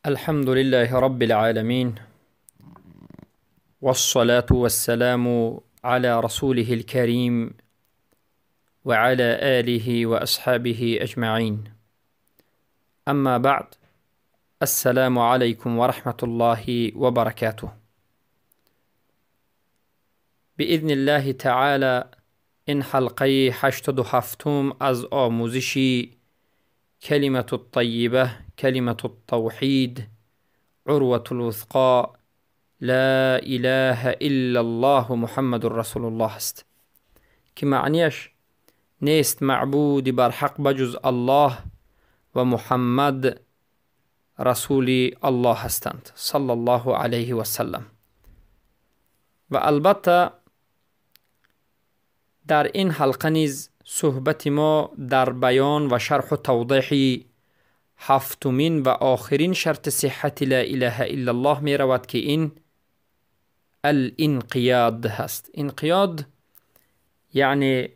الحمد لله رب العالمين، والصلاة والسلام على رسوله الكريم وعلى آله وأصحابه أجمعين. أما بعد، السلام عليكم ورحمة الله وبركاته. بإذن الله تعالى إن حلقي 87 از آموزشی كلمة الطيبة، كلمة التوحيد، عروة الوثقى، لا إله إلا الله محمد رسول الله است که معنیش نیست معبودی بر حق بجز الله و محمد رسول الله هستند صلی الله علیه و سلم. و البته در این حلقه نیز صحبت ما در بیان و شرح و توضیح هفتمین و آخرین شرط صحت لا اله الا الله می رود که این الانقیاد هست. انقیاد یعنی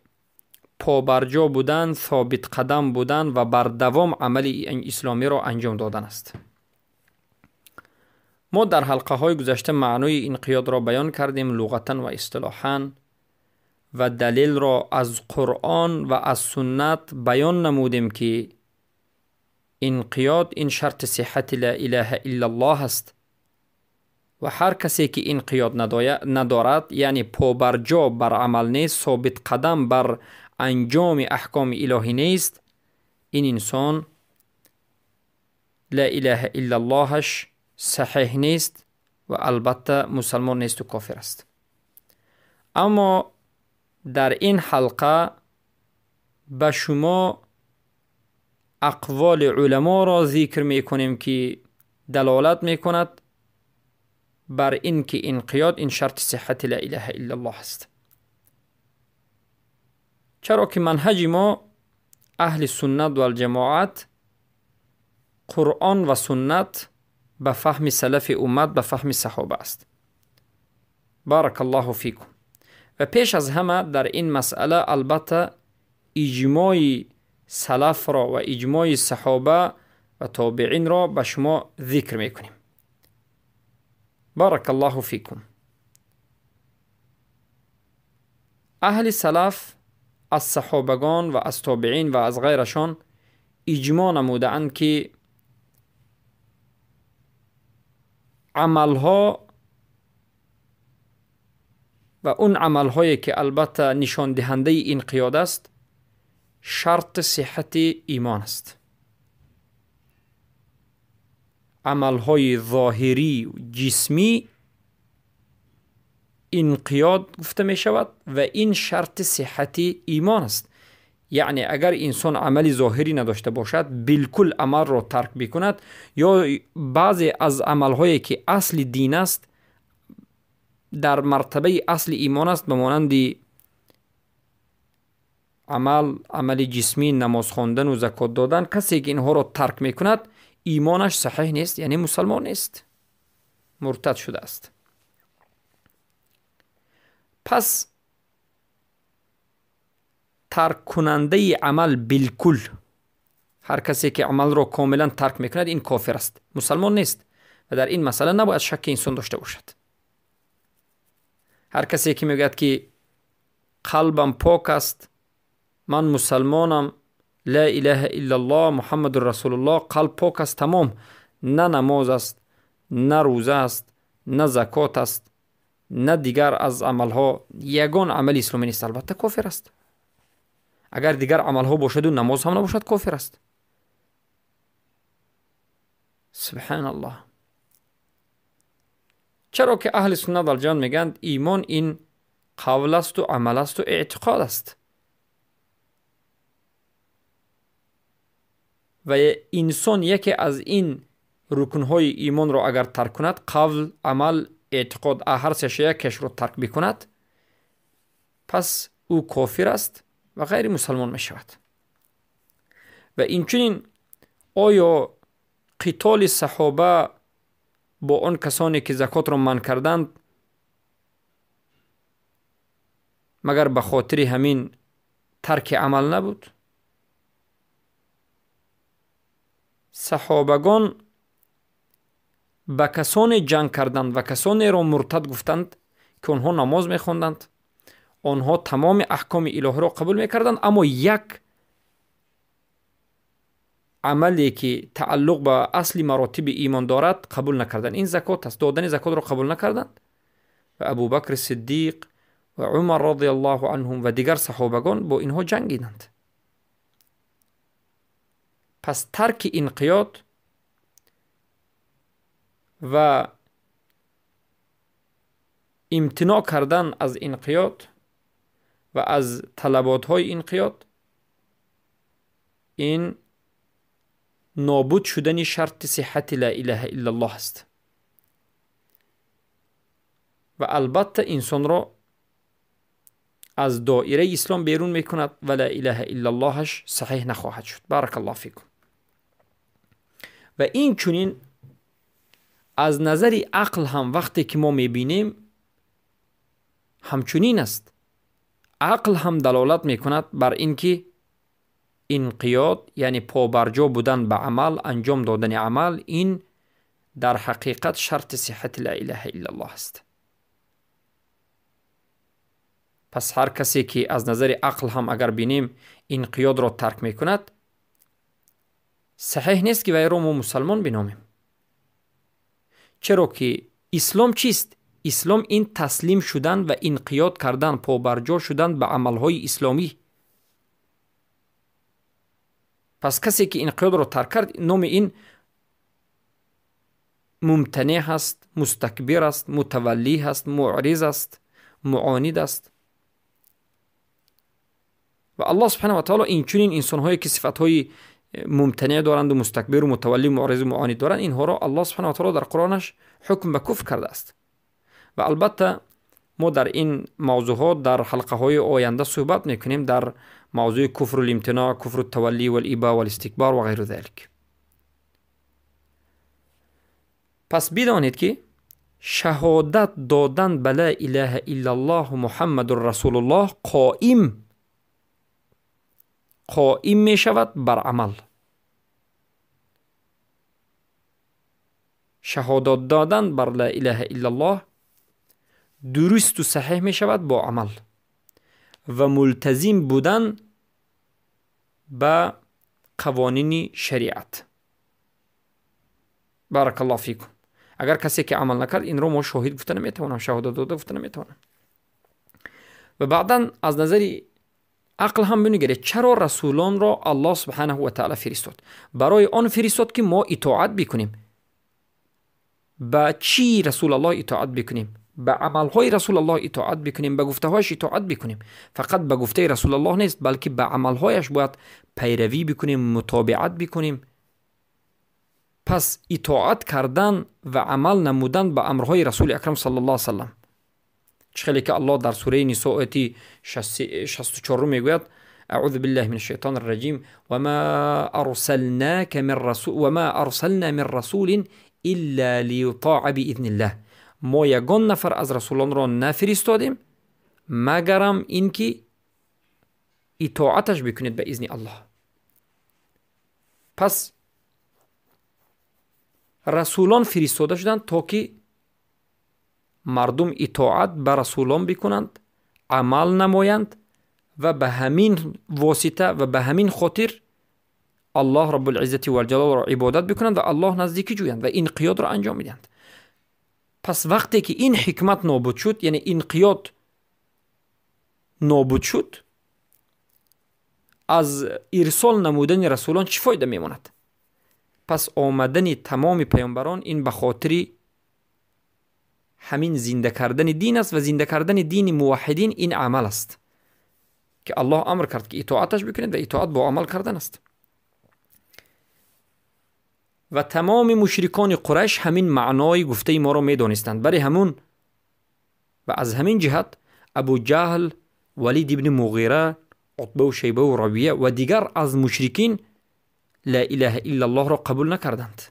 پابرجا بودن، ثابت قدم بودن و بر دوام عمل اسلامی را انجام دادن است. ما در حلقه های گذشته معنای انقیاد را بیان کردیم لغتا و اصطلاحا و دلیل را از قرآن و از سنت بیان نمودیم که انقیاد این شرط صحت لا اله الا الله است و هر کسی که انقیاد ندارد، یعنی پابرجا بر عمل نیست، ثابت قدم بر انجام احکام الهی نیست، این انسان لا اله الا اللهش صحیح نیست و البته مسلمان نیست و کافر است. اما در این حلقه به شما اقوال علما را ذکر می کنیم که دلالت می کند بر این که انقیاد این شرط صحت لا اله الا الله است. چرا که منهج ما اهل سنت و الجماعت قرآن و سنت به فهم سلف امت، به فهم صحابه است. بارک الله فیکم. و پیش از همه در این مسئله البته اجماع سلف را و اجماع صحابه و تابعین را به شما ذکر میکنیم. بارک الله فیکم. اهل سلف از صحابگان و از تابعین و از غیرشان اجماع نموده اند که عملها و اون عملهایی که البته نشان دهنده انقیاد است شرط صحت ایمان است. عملهای ظاهری و جسمی انقیاد گفته می شود و این شرط صحت ایمان است. یعنی اگر انسان عملی ظاهری نداشته باشد، بالکل عمل را ترک بکند یا بعضی از عملهایی که اصل دین است در مرتبه اصل ایمان است، به مانند عمل جسمی، نماز خواندن و زکات دادن، کسی که اینها را ترک میکند ایمانش صحیح نیست، یعنی مسلمان نیست، مرتد شده است. پس ترک کننده عمل بالکل، هر کسی که عمل را کاملا ترک میکند این کافر است، مسلمان نیست و در این مسئله نباید شک انسان داشته باشد. هر کسی که میگوید که قلبم پاک است، من مسلمانم، لا اله الا الله محمد رسول الله، قلب پاک است تمام، نه نماز است، نه روزه است، نه زکات است، نه دیگر از عملها، یگان عمل اسلامی نیست، البته کافر است. اگر دیگر عملها باشد و نماز هم نباشد کافر است. سبحان الله. چرا که اهل سنت و الجماعت میگند ایمان این قول است و عمل است و اعتقاد است و انسان یکی از این رکنهای ایمان را اگر ترک کند، قول، عمل، اعتقاد، هر سه یکش رو ترک بکند، پس او کافر است و غیر مسلمان می شود. و اینچنین آیا قتال صحابه با آن کسانی که زکات را منع کردند مگر به خاطر همین ترک عمل نبود؟ صحابگان به کسان جنگ کردند و کسانی را مرتد گفتند که آنها نماز میخواندند، آنها تمام احکام الهی را قبول میکردند، اما یک عملی که تعلق به اصل مراتب ایمان دارد قبول نکردند. این زکات است. دادن زکات را قبول نکردند و ابوبکر صدیق و عمر رضی الله عنهم و دیگر صحابگان با اینها جنگیدند. پس ترک انقیاد و امتناع کردن از انقیاد و از طلبات های انقیاد، این نابود شدن شرط صحت لا اله الا الله است و البته انسان را از دایره اسلام بیرون میکند و لا اله الا اللهش صحیح نخواهد شد. بارک الله فیکم. و این چنین از نظر عقل هم وقتی که ما میبینیم همچنین است. عقل هم دلالت میکند بر اینکه انقیاد یعنی پابرجا بودن به عمل، انجام دادن عمل، این در حقیقت شرط صحت لا اله الا الله است. پس هر کسی که از نظر عقل هم اگر بینیم انقیاد را ترک میکند، صحیح نیست که وی را ما مسلمان بنامیم. چرا که اسلام چیست؟ اسلام این تسلیم شدن و انقیاد کردن، پابرجا شدن به عملهای اسلامی. پس کسی که انقیاد را ترک کرد، نام این ممتنع هست، مستکبر است، متولی هست، معرض است، معاند است. و الله سبحانه و تعالی این چنین انسان‌هایی که صفت‌های ممتنع دارند و مستکبر و متولی و معرض و معاند دارند، اینها را الله سبحانه و تعالی در قرآنش حکم به کفر کرده است. و البته ما در این موضوعات در حلقه های آینده صحبت میکنیم در موضوع کفر الامتناع، کفر التولی و الاباء و الاستکبار و غیر ذلك. پس بدانید که شهادت دادن به لا اله الا الله محمد رسول الله قائم می شود بر عمل. شهادت دادن بر لا اله الا الله درست و صحیح می شود با عمل و ملتزم بودن به قوانین شریعت. بارک الله فیکم. اگر کسی که عمل نکرد این رو ما شاهد گفته نمیتوانم، شهادت داده گفته نمیتوانم. و بعدا از نظر عقل هم بنگرید چرا رسولان را الله سبحانه و تعالی فرستاد؟ برای آن فرستاد که ما اطاعت بکنیم. با چی رسول الله اطاعت بکنیم؟ به عملهای رسول الله اطاعت بکنیم، به گفته‌هایش اطاعت بکنیم. فقط به گفته رسول الله نیست، بلکه به عملهایش باید پیروی بکنیم، متابعت بکنیم. پس اطاعت کردن و عمل نمودن به امرهای رسول اکرم صلی الله علیه و سلم. چخیلی که الله در سوره نساء آیه 64 میگوید: اعوذ بالله من الشیطان الرجیم وما ارسلنا من رسول الا لیطاع باذن الله. ما یگان نفر از رسولان را نفرستادیم مگرم اینکه اطاعتش بکنید به اذن الله. پس رسولان فرستاده شدند تا که مردم اطاعت به رسولان بکنند، عمل نمایند و به همین واسطه و به همین خاطر الله رب العزت و الجلال را عبادت بکنند و الله نزدیکی جویند و انقیاد را انجام میدهند. پس وقتی که این حکمت نابود شد، یعنی انقیاد نابود شد، از ارسال نمودن رسولان چه فایده میماند؟ پس آمدن تمام پیامبران این به خاطر همین زنده کردن دین است و زنده کردن دین موحدین این عمل است که الله امر کرد که اطاعتش بکنید و اطاعت با عمل کردن است. و تمام مشرکان قریش همین معنای گفته ما را می دانستند. برای همون و از همین جهت ابو جهل، ولید ابن مغیره، عتبه و شیبه و ربیعه و دیگر از مشرکین لا اله الا الله را قبول نکردند.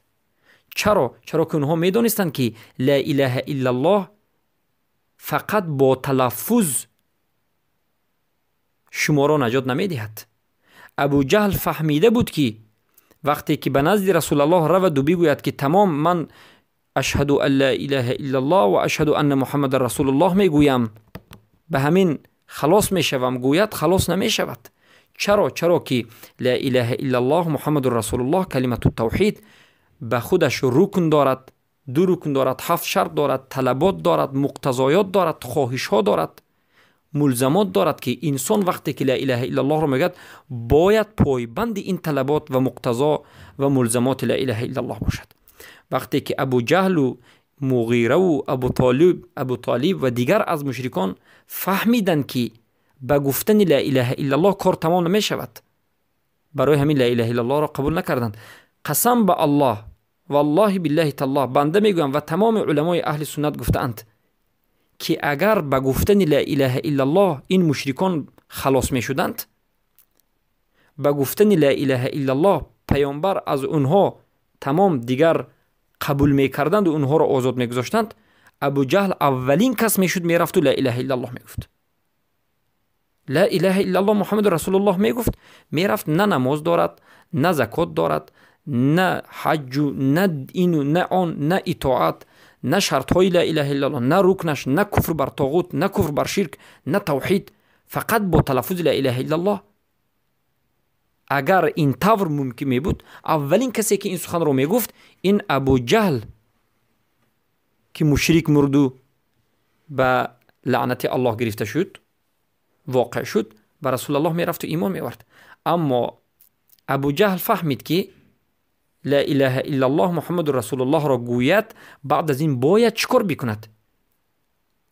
چرا که اونها می دانستند که لا اله الا الله فقط با تلفظ شما را نجات نمی دهد. ابو جهل فهمیده بود که وقتی که به نزد رسول الله رود و بگوید که تمام من اشهد ان لا اله الا الله و اشهد ان محمد رسول الله میگویم، به همین خلاص میشوم. گوید خلاص نمیشود. چرا که لا اله الا الله محمد رسول الله کلمت التوحید به خودش رکن دارد، 2 رکن دارد، 7 شرط دارد، طلبات دارد، مقتضایات دارد، خواهش ها دارد، ملزمات دارد که انسان وقتی که لا اله الا الله رو میگه باید پایبند این طلبات و مقتضا و ملزمات لا اله الا الله باشد. وقتی که ابو جهل و مغیره و ابو طالب و دیگر از مشرکان فهمیدند که با گفتن لا اله الا الله کار تمام نمی شود، برای همین لا اله الا الله را قبول نکردند. قسم به الله، والله بالله تالله، بنده میگویم و تمام علمای اهل سنت گفتند که اگر با گفتن لا اله الا الله این مشرکان خلاص می شدند، با گفتن لا اله الا الله پیامبر از اونها تمام دیگر قبول می کردند و اونها را آزاد می گذاشتند، ابو جهل اولین کس می شد می رفت و لا اله الا الله می گفت. لا اله الا الله محمد رسول الله می گفت، می رفت نه نماز دارد، نه زکات دارد، نه حج، نه اینو نه آن، نه اطاعت، نه شرط های لا اله الا الله، نه رکنش، نه کفر بر طاغوت، نه کفر بر شرک، نه توحید، فقط با تلفظ لا اله الا الله. اگر این طور ممکن می بود، اولین کسی که این سخن رو می گفت این ابو جهل که مشرک مرد و به لعنت الله گرفته شد، واقع شد، به رسول الله می رفت و ایمان می ورد. اما ابو جهل فهمید که لا اله الا الله محمد رسول الله را گوید، بعد از این باید چیکار بکند؟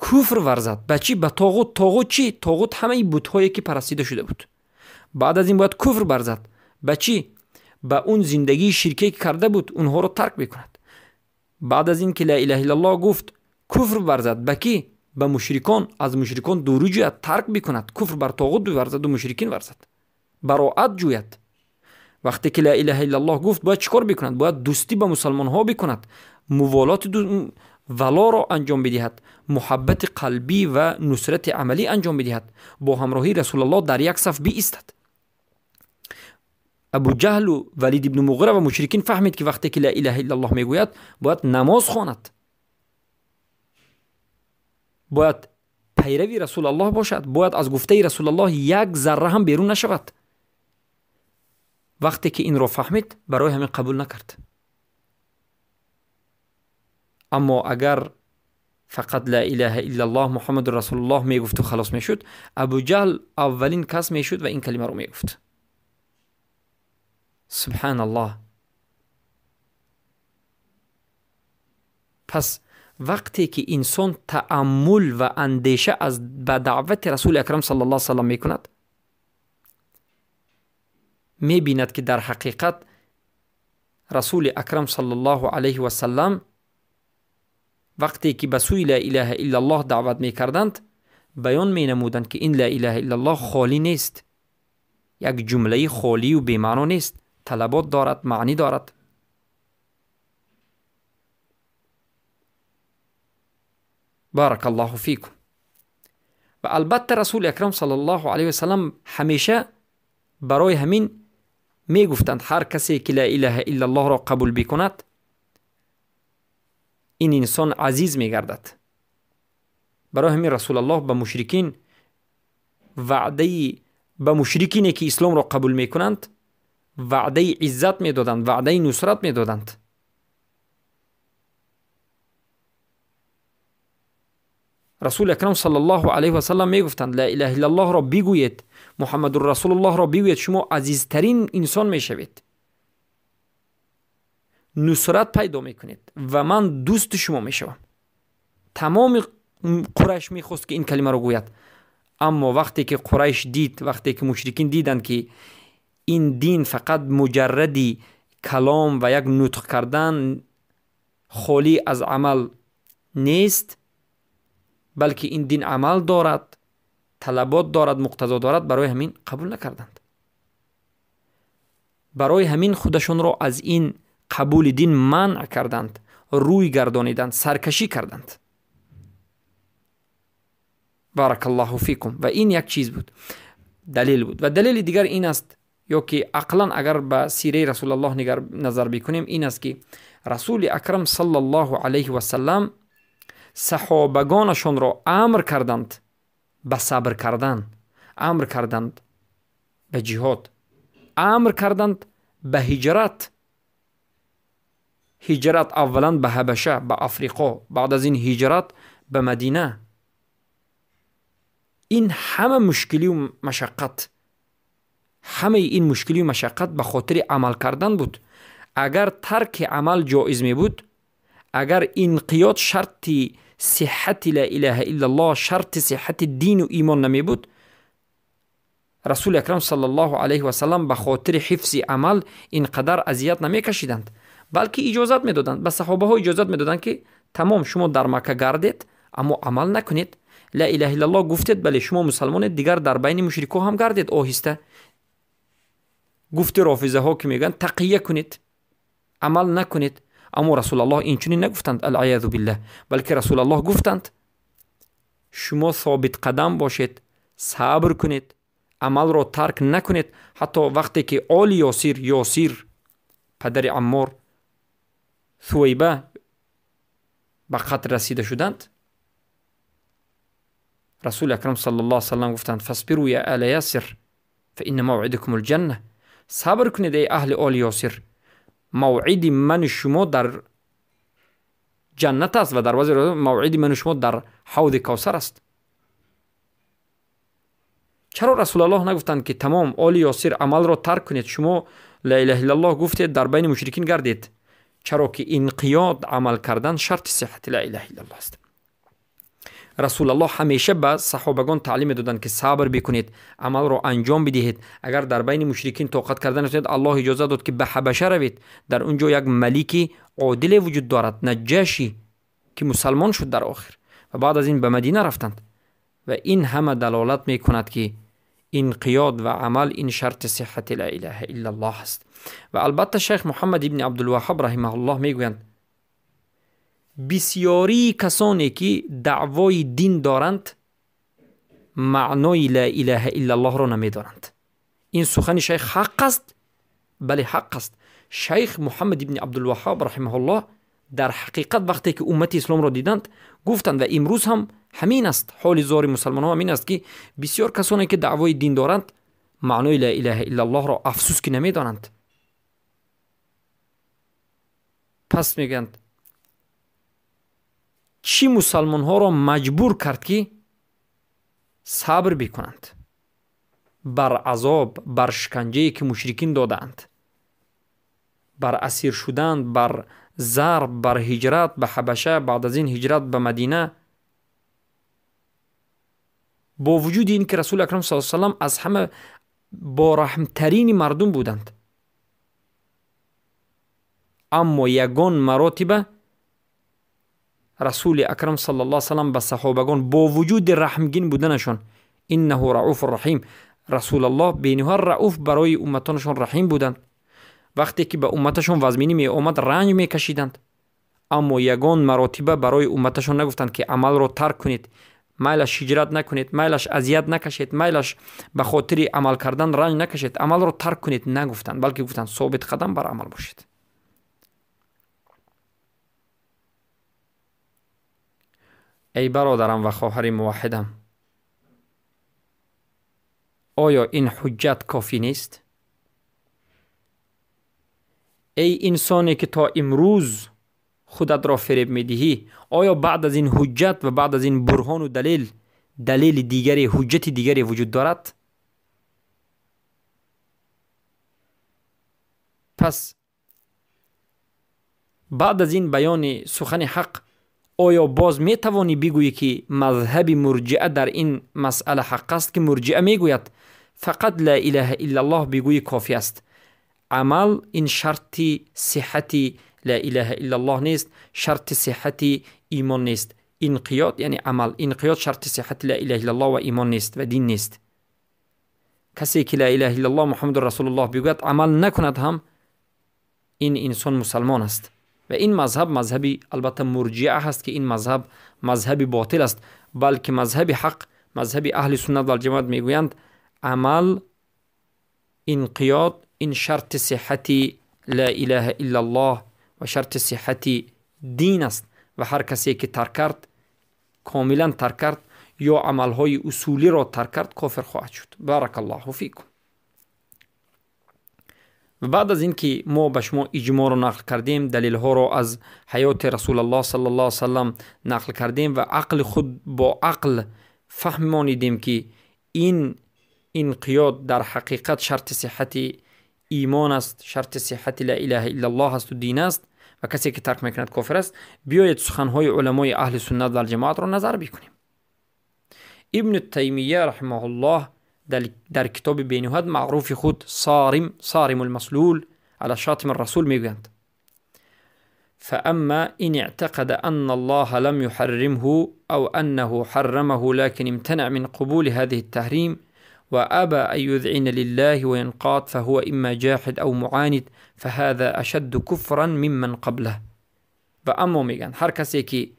کفر ورزد. بچی به طاغوت. طاغوت چی؟ طاغوت همه بت هایی که پرستیده شده بود. بعد از این باید کفر ورزد. بچی به اون زندگی شرکی که کرده بود اونها رو ترک بکند. بعد از این که لا اله الا الله گفت کفر ورزد. بکی به مشرکان، از مشرکان دوری جوید، ترک بکند، کفر بر طاغوت ورزد و مشرکین ورزد، براءت جوید. وقتی که لا اله الا الله گفت باید چیکار بکند؟ باید دوستی با مسلمان ها بکند، موالات ولا را انجام بدهد، محبت قلبی و نصرت عملی انجام بدهد، با همراهی رسول الله در یک صف بایستد. ابو جهل و ولید ابن مغیره و مشرکین فهمید که وقتی که لا اله الا الله میگوید باید نماز خواند، باید پیروی رسول الله باشد، باید از گفته رسول الله یک ذره هم بیرون نشود. وقتی که این رو فهمید برای همین قبول نکرد. اما اگر فقط لا اله الا الله محمد رسول الله میگفت و خلاص میشد، ابو جهل اولین کس میشد و این کلمه رو میگفت. سبحان الله. پس وقتی که انسان تأمل و اندیشه از به دعوت رسول اکرم صلی الله علیه و سلم میکند، میبیند که در حقیقت رسول اکرم صلی الله علیه و سلم وقتی که به سوی لا اله الا الله دعوت میکردند بیان مینمودند که این لا اله الا الله خالی نیست، یک جمله خالی و بی‌معنی نیست، طلبات دارد، معنی دارد. بارک الله فیکم. و البته رسول اکرم صلی الله علیه و سلم همیشه برای همین می گفتند هر کسی که لا اله الا الله را قبول بکند این انسان عزیز می گردد. برای همین رسول الله به مشرکین وعده، به مشرکینی که اسلام را قبول می کنند وعده عزت می دادند، وعده نصرت می دادند. رسول اکرم صلی الله علیه و سلم می گفتند لا اله الا الله را بگویید، محمد رسول الله را بگویید، شما عزیزترین انسان می شوید، نصرت پیدا می کنید و من دوست شما می شوم. تمام قریش می خواست که این کلمه را گوید، اما وقتی که قریش دید، وقتی که مشرکین دیدند که این دین فقط مجردی کلام و یک نطق کردن خالی از عمل نیست، بلکه این دین عمل دارد، طلبات دارد، مقتضا دارد، برای همین قبول نکردند. برای همین خودشون را از این قبول دین منع کردند، روی گردانیدند، سرکشی کردند. بارک الله فیکم. و این یک چیز بود، دلیل بود. و دلیل دیگر این است، یا که عقلا اگر به سیره رسول الله نظر بکنیم، این است که رسول اکرم صلی الله علیه و سلم صحابگانشان را امر کردند به صبر کردن، امر کردند به جهاد، امر کردند به هجرت. هجرت اولا به حبشه، به افریقا، بعد از این هجرت به مدینه. این همه مشکلی و مشقت، همه این مشکلی و مشقت به خاطر عمل کردن بود. اگر ترک عمل جایز می بود، اگر انقیاد شرط صحت لا اله الا الله، شرط صحت دین و ایمان نمی بود، رسول اکرم صلی الله علیه و سلم به خاطر حفظ عمل اینقدر اذیت نمی کشیدند، بلکه اجازت می دادند. به صحابه ها اجازت می دادند که تمام شما در مکه گردید اما عمل نکنید. لا اله الا الله گفتید، بله شما مسلمانید، دیگر در بین مشرکا هم گردید آهسته. گفت رافضه ها که میگن تقیه کنید، عمل نکنید. اما رسول الله این چنین نگفتند، العیاذ بالله، بلکه رسول الله گفتند شما ثابت قدم باشید، صبر کنید، عمل را ترک نکنید. حتی وقتی که آل یاسیر پدر عمار، ثویبه به قتل رسیده شدند، رسول اکرم صلی الله علیه و سلم گفتند فاصبروا یا آل یاسر فإن موعدکم الجنه. صبر کنید ای اهل آل یاسر، موعد من شما در جنت است و در وزیر موعد من شما در حوض کوثر است. چرا رسول الله نگفتند که تمام آل یاسر عمل را ترک کنید، شما لا اله الا الله گفتید در بین مشرکین گردید؟ چرا که انقیاد عمل کردن شرط صحت لا اله الا الله است. رسول الله همیشه به صحابگان تعلیم دادند که صبر بکنید، عمل را انجام بدهید. اگر در بین مشرکین طاقت کردن نتونید، الله اجازه داد که به حبشه روید. در اونجا یک ملک عادل وجود دارد، نجاشی، که مسلمان شد در آخر و بعد از این به مدینه رفتند. و این همه دلالت می کند که انقیاد و عمل این شرط صحت لا اله الا الله است. و البته شیخ محمد ابن عبدالوهاب رحمه الله می گویند بسیاری کسانی که دعوای دین دارند معنای لا اله الا الله را نمی دانند. این سخن شیخ حق است، بله حق است. شیخ محمد ابن عبدالوهاب رحمه الله در حقیقت وقتی که امت اسلام را دیدند گفتند، و امروز هم همین است، حال زار مسلمان ها همین است، که بسیار کسانی که دعوای دین دارند معنای لا اله الا الله را افسوس که نمی دانند. پس میگند چی مسلمان ها را مجبور کرد که صبر بکنند بر عذاب، بر شکنجه‌ای که مشرکین دادند، بر اسیر شدن، بر ضرب، بر هجرت به حبشه، بعد از این هجرت به مدینه. با وجود این که رسول اکرم صلی الله علیه و سلم از همه با رحمترین مردم بودند، اما یگان مراتب رسول اکرم صلی الله علیه و سلم به صحابگان با وجود رحمگین بودنشان، انه رؤوف رحیم، رسول الله بینها رؤوف برای امتانشان رحیم بودند. وقتی که به امتشان وزمینی می آمد رنج می کشیدند، اما یگان مراتبه برای امتشان نگفتند که عمل را ترک کنید، میلش هجرت نکنید، میلش اذیت نکشید، میلش به خاطر عمل کردن رنج نکشید، عمل را ترک کنید، نگفتند، بلکه گفتند ثابت قدم بر عمل باشید. ای برادرم و خواهر موحدم، آیا این حجت کافی نیست؟ ای انسانی که تا امروز خودت را فریب میدهی، آیا بعد از این حجت و بعد از این برهان و دلیل دیگری، حجت دیگری وجود دارد؟ پس بعد از این بیان سخن حق، آیا باز می توانی بگویی که مذهب مرجئه در این مسئله حق است؟ که مرجئه می گوید فقط لا اله الا الله بگویی کافی است، عمل این شرط صحت لا اله الا الله نیست، شرط صحت ایمان نیست. انقیاد یعنی عمل، انقیاد شرط صحت لا اله الا الله و ایمان نیست و دین نیست. کسی که لا اله الا الله محمد رسول الله بگوید عمل نکند هم، این انسان مسلمان است. و این مذهب مذهبی البته مرجئه هست که این مذهب باطل است، بلکه مذهب حق، مذهب اهل سنت و الجماعت میگویند عمل، انقیاد این شرط صحت لا اله الا الله و شرط صحت دین است و هر کسی که ترک کرد، کاملا ترک کرد یا عملهای اصولی را ترک کرد، کافر خواهد شد. بارک الله فیکم. و بعد از اینکه ما به شما اجماع رو نقل کردیم، دلیل ها رو از حیات رسول الله صلی الله علیه وسلم نقل کردیم و عقل خود با عقل فهمیدیم که این انقیاد در حقیقت شرط صحت ایمان است، شرط صحت لا اله الا الله است و دین است و کسی که ترک میکند کافر است. بیایید سخنهای علمای اهل سنت و الجماعت را نظر بکنیم. ابن تیمیه رحمه الله در کتاب بینهاد معروف خود صارم المسلول على شاتم الرسول میگویند: فأما إن اعتقد أن الله لم يحرمه أو أنه حرمه لكن امتنع من قبول هذه التحريم وأبى أن يذعن لله وينقاد فهو إما جاحد أو معاند فهذا أشد كفرا ممن قبله. و اما میگن هر کسی که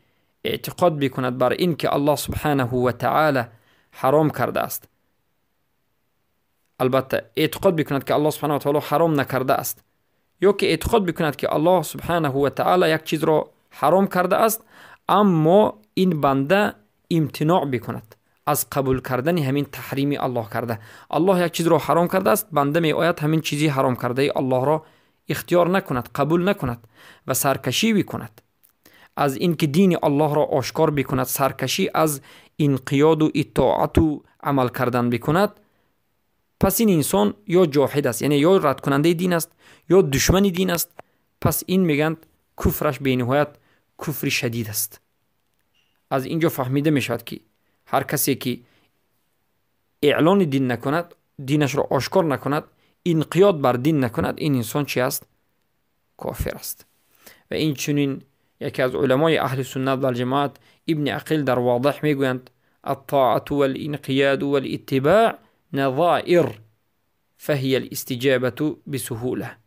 اعتقاد بکند بر این که الله سبحانه و تعالی حرام کرده است، البته اعتقاد بکند که الله سبحانه و تعالی حرام نکرده است، یا که اعتقاد بکند که الله سبحانه و تعالی یک چیز را حرام کرده است اما این بنده امتناع بکند از قبول کردن همین تحریم الله کرده. الله یک چیز را حرام کرده است، بنده می آید همین چیزی حرام کرده الله را اختیار نکند، قبول نکند و سرکشی بکند از اینکه دین الله را آشکار بکند، سرکشی از انقیاد و اطاعت و عمل کردن بکند، پس این انسان یا جاحد است، یعنی یا رد کننده دین است یا دشمن دین است. پس این میگن کفرش به نهایت کفر شدید است. از اینجا فهمیده میشود که هر کسی که اعلان دین نکند، دینش را آشکار نکند، انقیاد بر دین نکند، این انسان چی است؟ کافر است. و این چنین یکی از علمای اهل سنت و الجماعت ابن عقیل در واضح میگویند: الطاعة والانقياد والاتباع نظائر فهي الاستجابة بسهوله.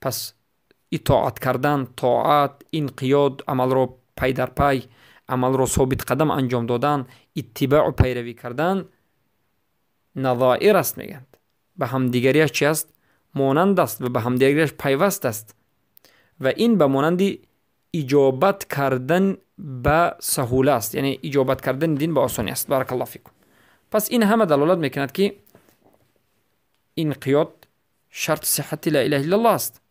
پس اطاعت کردن، طاعت، انقیاد، عمل را پی در پی، عمل را ثابت قدم انجام دادن، اتباع و پیروی کردن نظائر است میگند، به همدیگریش چی است؟ مانند است و به همدیگریش پیوست است و این به مانند اجابت کردن به سهوله است، یعنی اجابت کردن دین به آسانی است. بارک الله فیکم. پس این همه دلالت میکند که انقیاد شرط صحت لا اله الا الله است.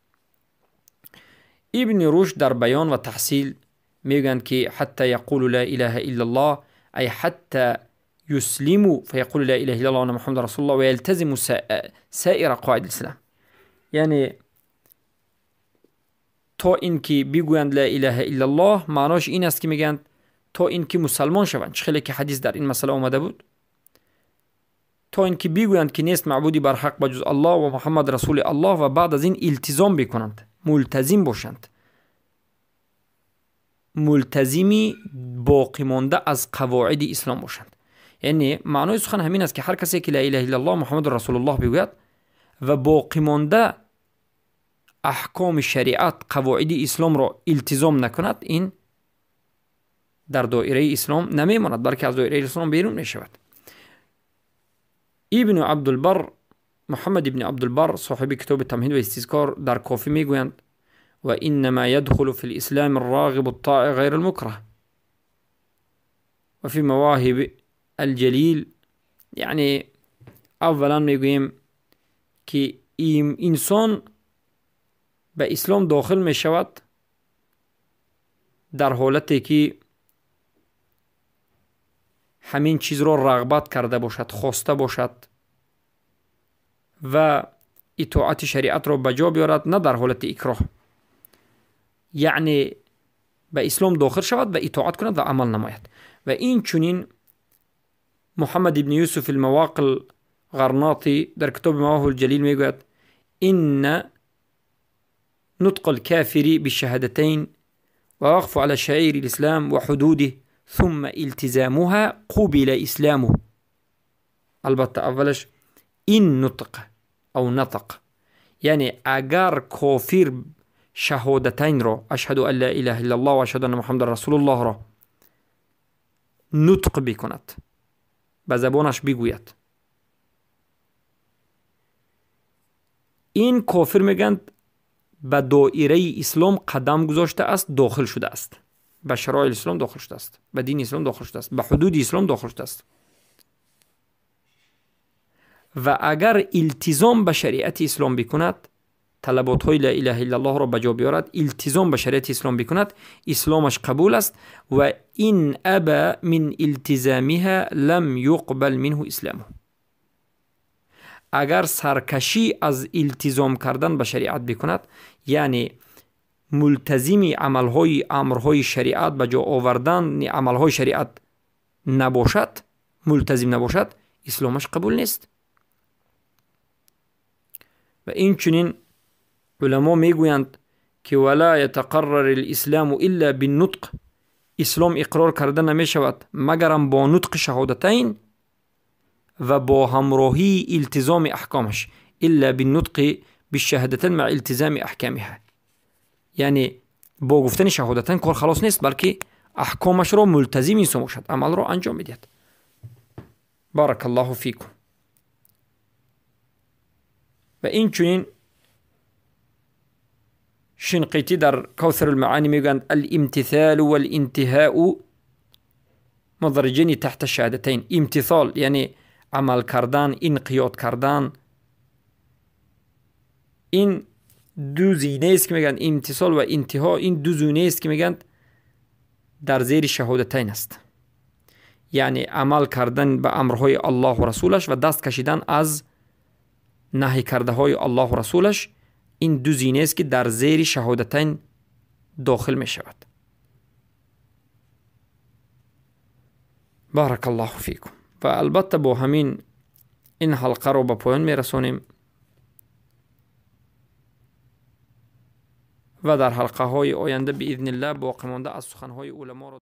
ابن رشد در بیان و تحصیل میگن که حتی یقول لا اله الا الله ای حتی یسلموا فیقول لا اله الا الله و محمد رسول الله و یلتزم سائر قواعد الاسلام، یعنی تا اینکه بگویند لا اله الا الله معناش این است که میگن تا اینکه مسلمان شوند. خیلی که حدیث در این مسئله آمده بود، تا اینکه بگویند که نیست معبودی بر حق بجز الله و محمد رسول الله و بعد از این التزام بکنند، ملتزم باشند، ملتزمی باقی مانده از قواعد اسلام باشند. یعنی معنای سخن همین است که هر کسی که لا اله الا الله محمد رسول الله بگوید و باقی مانده احکام شریعت، قواعد اسلام را التزام نکند، این در دایره اسلام نمیماند بلکه از دایره اسلام بیرون می شود. ابن عبدالبر، محمد ابن عبدالبر صاحب کتاب تمهید و استذکار در کافی میگویند: و انما يدخل في الاسلام الراغب الطاع غیر المكره و فی مواهب الجلیل. یعنی اولا میگویم که انسان به اسلام داخل می شود در حالتی که همین چیز را رغبت کرده باشد، خواسته باشد و اطاعت شریعت را بجا بیارد، نه در حالت اکراه. یعنی به اسلام داخل شود و اطاعت کند و عمل نماید. و این چنین محمد ابن یوسف المواقل غرناطی در کتاب مواهب الجلیل میگوید: این نطق الكافر بالشهادتين ووقف على شعائر الإسلام وحدوده ثم التزامها قبل اسلامه. البته اولش این نطق او نطق، یعنی اگر کافر شهادتین را، اشهد ان لا اله الا الله و اشهد ان محمد رسول الله را نطق بکند، به زبانش بگوید، این کافر میگند به دایره اسلام قدم گذاشته است، داخل شده است، به شرایع اسلام داخل شده است، به دین اسلام داخل شده است، به حدود اسلام داخل شده است. و اگر التزام به شریعت اسلام بکند، طلبات های لا اله الا الله را بجا بیارد، التزام به شریعت اسلام بکند، اسلامش قبول است. و این ابا من التزامها لم يقبل منه اسلامه. اگر سرکشی از التزام کردن به شریعت بکند، یعنی ملتزم عملهای امرهای شریعت به جا آوردن عملهای شریعت نباشد، ملتزم نباشد، اسلامش قبول نیست. و این چنین علما میگویند که ولا یتقرر الاسلام الا بالنطق، اسلام اقرار کرده نمی شود مگرم با نطق شهادتین و با همراهی التزام احکامش. الا بالنطق بالشهادتین مع التزام احکامها، یعنی با گفتن شهادتین کار خلاص نیست، بلکه احکامش را ملتزم انسان باشد، عمل را انجام بدهد. بارک الله فیکم. و این چنین شنقیطی در کوثر المعانی میگویند الامتثال والانتهاء مدرجین تحت الشهادتین. امتثال یعنی عمل کردن، انقیاد کردن، این دو زینه است که میگن امتثال و انتها، این دو زینه است که میگن در زیر شهادتین است، یعنی عمل کردن به امرهای الله و رسولش و دست کشیدن از نهی کرده های الله و رسولش. این دو زینه است که در زیر شهادتین داخل می شود. بارک الله فیکم. و البته با همین این حلقه رو به پایان می رسانیم و در حلقه های آینده باذن الله باقی مانده از سخن های علما رو